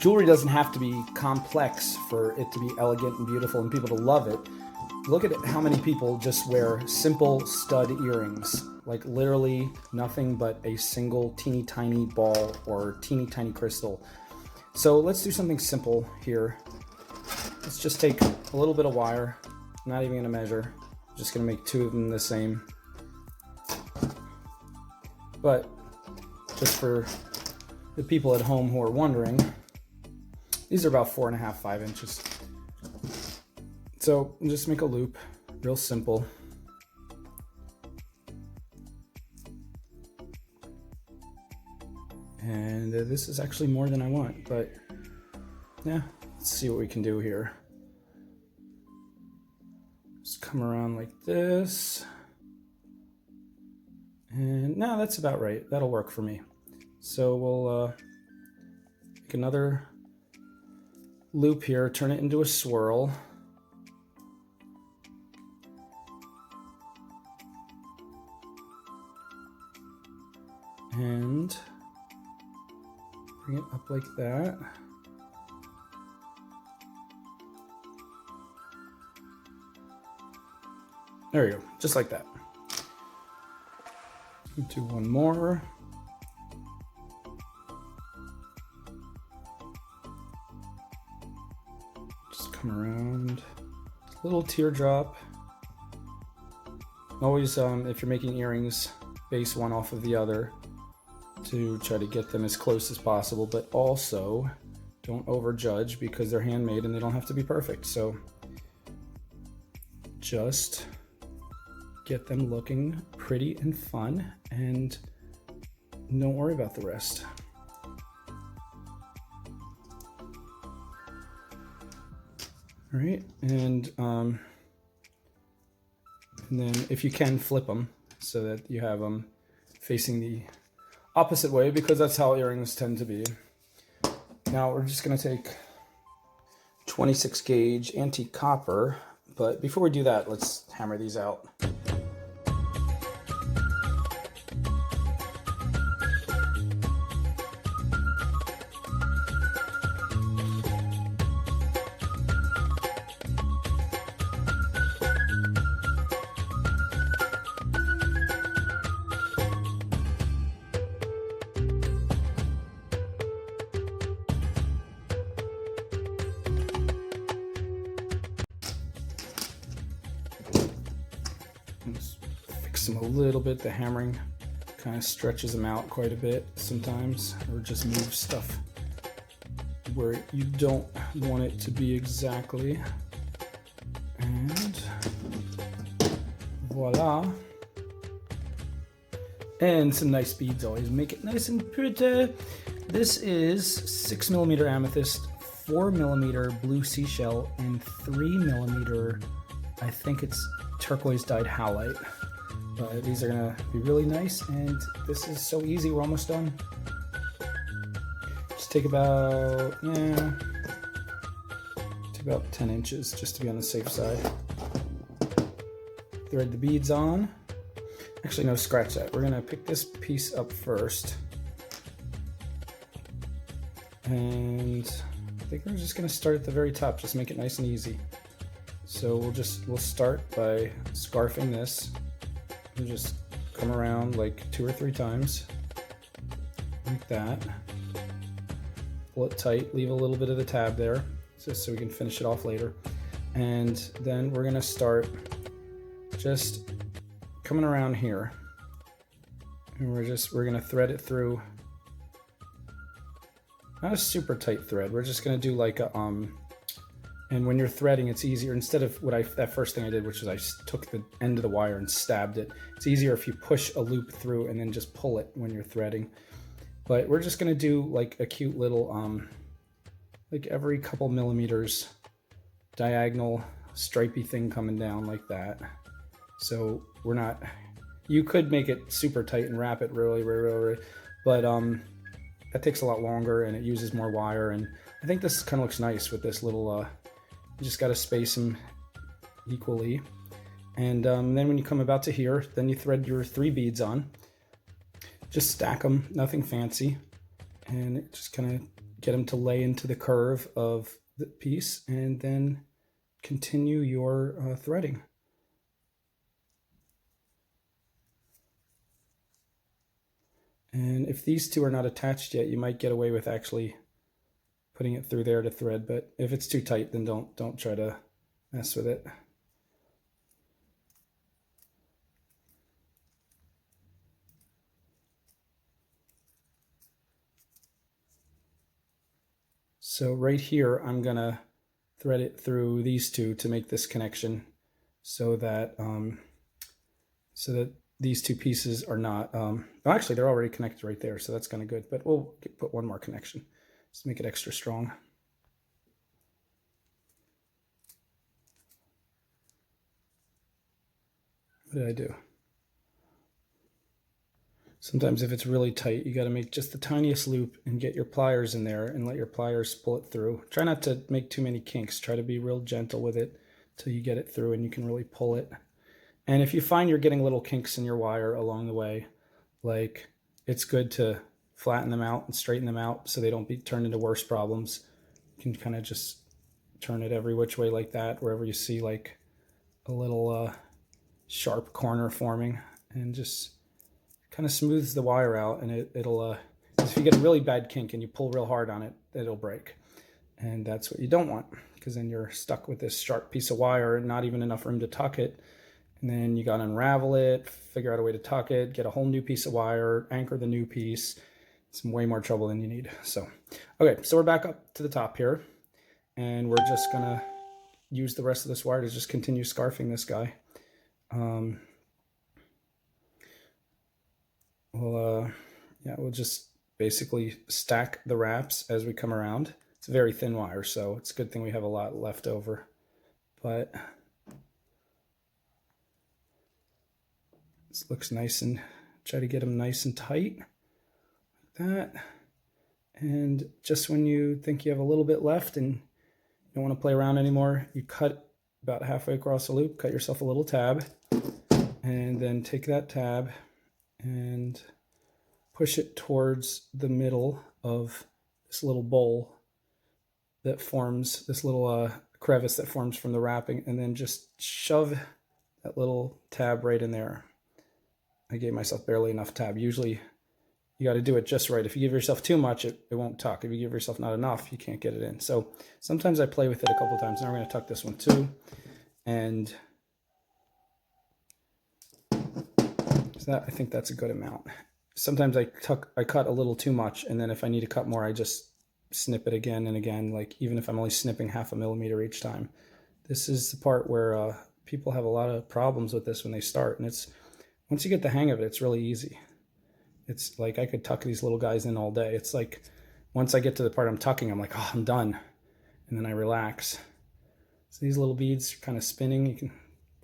Jewelry doesn't have to be complex for it to be elegant and beautiful and people to love it. Look at how many people just wear simple stud earrings, like literally nothing but a single teeny tiny ball or teeny tiny crystal. So let's do something simple here. Let's just take a little bit of wire, not even gonna measure, just gonna make two of them the same. But just for the people at home who are wondering, these are about 4.5, 5 inches. So just make a loop, real simple. And this is actually more than I want, but yeah, let's see what we can do here. Just come around like this. And now that's about right. That'll work for me. So we'll make another loop here, turn it into a swirl. And bring it up like that. There you go, just like that. Do one more. Just come around. Little teardrop. Always, if you're making earrings, base one off of the other to try to get them as close as possible, but also don't overjudge because they're handmade and they don't have to be perfect. So just get them looking pretty and fun and don't worry about the rest. All right, and then if you can, flip them so that you have them facing the opposite way, because that's how earrings tend to be. Now we're just gonna take 26 gauge antique copper, but before we do that, let's hammer these out. Let's fix them a little bit. The hammering kind of stretches them out quite a bit sometimes, or just moves stuff where you don't want it to be exactly. And voila. And some nice beads always make it nice and pretty. This is 6mm amethyst, 4mm blue seashell, and 3mm, I think it's turquoise dyed halite. These are gonna be really nice, and this is so easy. We're almost done. Just take about 10 inches just to be on the safe side. Thread the beads on. Actually, no, scratch that. We're gonna pick this piece up first, and I think we're just gonna start at the very top. Just make it nice and easy. So we'll start by scarfing this. We'll just come around like 2 or 3 times, like that. Pull it tight, leave a little bit of the tab there, just so we can finish it off later. And then we're gonna start just coming around here, and we're gonna thread it through. Not a super tight thread. We're just gonna do like a and when you're threading, it's easier. Instead of that first thing I did, which is I took the end of the wire and stabbed it. It's easier if you push a loop through and then just pull it when you're threading. But we're just gonna do like a cute little, like every couple millimeters, diagonal stripy thing coming down like that. So we're not, you could make it super tight and wrap it really, but that takes a lot longer and it uses more wire. And I think this kind of looks nice with this little, you just got to space them equally. And then when you come about to here, then you thread your 3 beads on. Just stack them, nothing fancy. And it just kind of get them to lay into the curve of the piece, and then continue your threading. And if these two are not attached yet, you might get away with actually putting it through there to thread, but if it's too tight, then don't try to mess with it. So right here, I'm gonna thread it through these two to make this connection, so that these two pieces are not. Well, actually, they're already connected right there, so that's kind of good. But we'll put one more connection just to make it extra strong. What did I do? Sometimes if it's really tight, you got to make just the tiniest loop and get your pliers in there and let your pliers pull it through. Try not to make too many kinks. Try to be real gentle with it till you get it through and you can really pull it. And if you find you're getting little kinks in your wire along the way, like, it's good to flatten them out and straighten them out so they don't be turned into worse problems. You can kind of just turn it every which way like that, wherever you see like a little sharp corner forming, and just kind of smooths the wire out, and it'll if you get a really bad kink and you pull real hard on it, it'll break. And that's what you don't want, because then you're stuck with this sharp piece of wire and not even enough room to tuck it. And then you got to unravel it, figure out a way to tuck it, get a whole new piece of wire, anchor the new piece. It's way more trouble than you need. So, okay, so we're back up to the top here, and we're just gonna use the rest of this wire to just continue scarfing this guy. We'll just basically stack the wraps as we come around. It's a very thin wire, so it's a good thing we have a lot left over. But this looks nice, and try to get them nice and tight like that. And just when you think you have a little bit left and you don't want to play around anymore, you cut about halfway across the loop, cut yourself a little tab, and then take that tab and push it towards the middle of this little bowl that forms, this little crevice that forms from the wrapping, and then just shove that little tab right in there. I gave myself barely enough tab. Usually you got to do it just right. If you give yourself too much, it won't tuck. If you give yourself not enough, you can't get it in. So sometimes I play with it a couple times. Now we're going to tuck this one too. And so I think that's a good amount. Sometimes I cut a little too much, and then if I need to cut more, I just snip it again and again, like even if I'm only snipping 0.5 millimeter each time. This is the part where people have a lot of problems with this when they start, and it's, once you get the hang of it, it's really easy. It's like I could tuck these little guys in all day. It's like once I get to the part I'm tucking, I'm like, oh, I'm done, and then I relax. So these little beads are kind of spinning. You can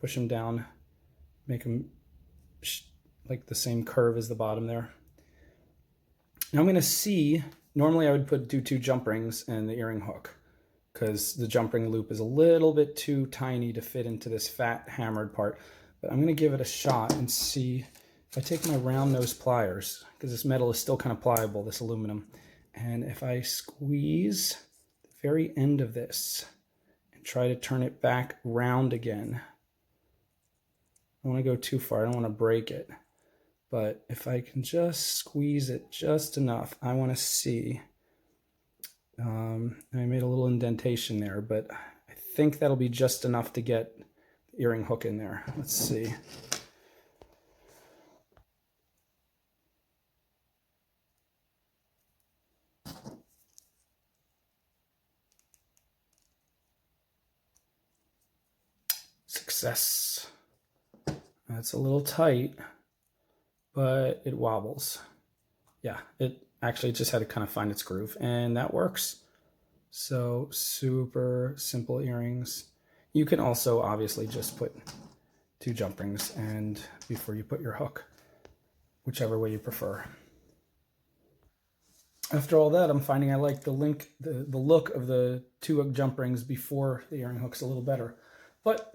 push them down, make them like the same curve as the bottom there. Now I'm going to see, normally I would do 2 jump rings and the earring hook, because the jump ring loop is a little bit too tiny to fit into this fat hammered part. But I'm going to give it a shot and see if I take my round nose pliers, because this metal is still kind of pliable, this aluminum, and if I squeeze the very end of this and try to turn it back round again. I don't want to go too far, I don't want to break it. But if I can just squeeze it just enough, I want to see. I made a little indentation there, but I think that'll be just enough to get the earring hook in there. Let's see. Success. That's a little tight, but it wobbles. Yeah, it actually just had to kind of find its groove, and that works. So super simple earrings. You can also obviously just put 2 jump rings and before you put your hook, whichever way you prefer. After all that, I'm finding I like the look of the 2 jump rings before the earring hooks a little better. But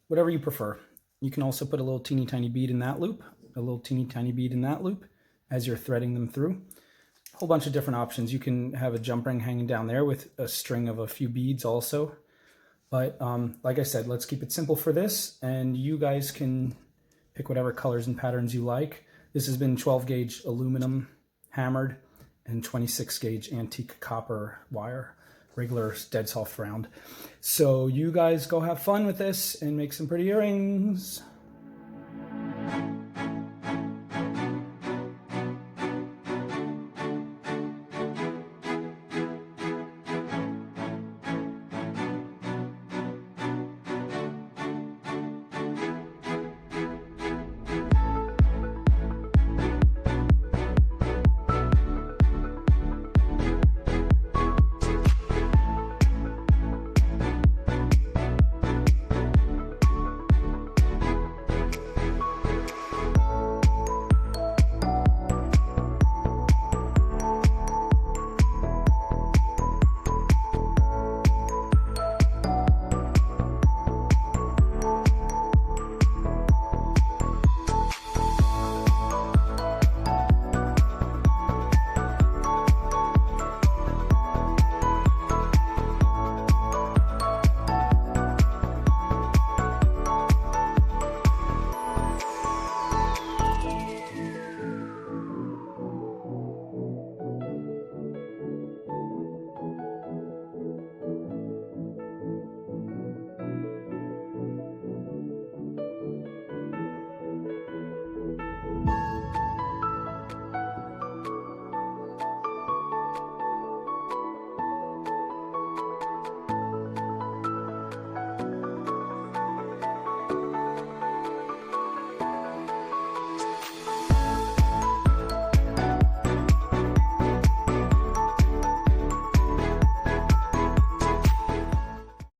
whatever you prefer. You can also put a little teeny tiny bead in that loop, a little teeny tiny bead in that loop as you're threading them through. whole bunch of different options. You can have a jump ring hanging down there with a string of a few beads also. But like I said, let's keep it simple for this, and you guys can pick whatever colors and patterns you like. This has been 12 gauge aluminum hammered and 26 gauge antique copper wire, regular dead soft round. So you guys go have fun with this and make some pretty earrings.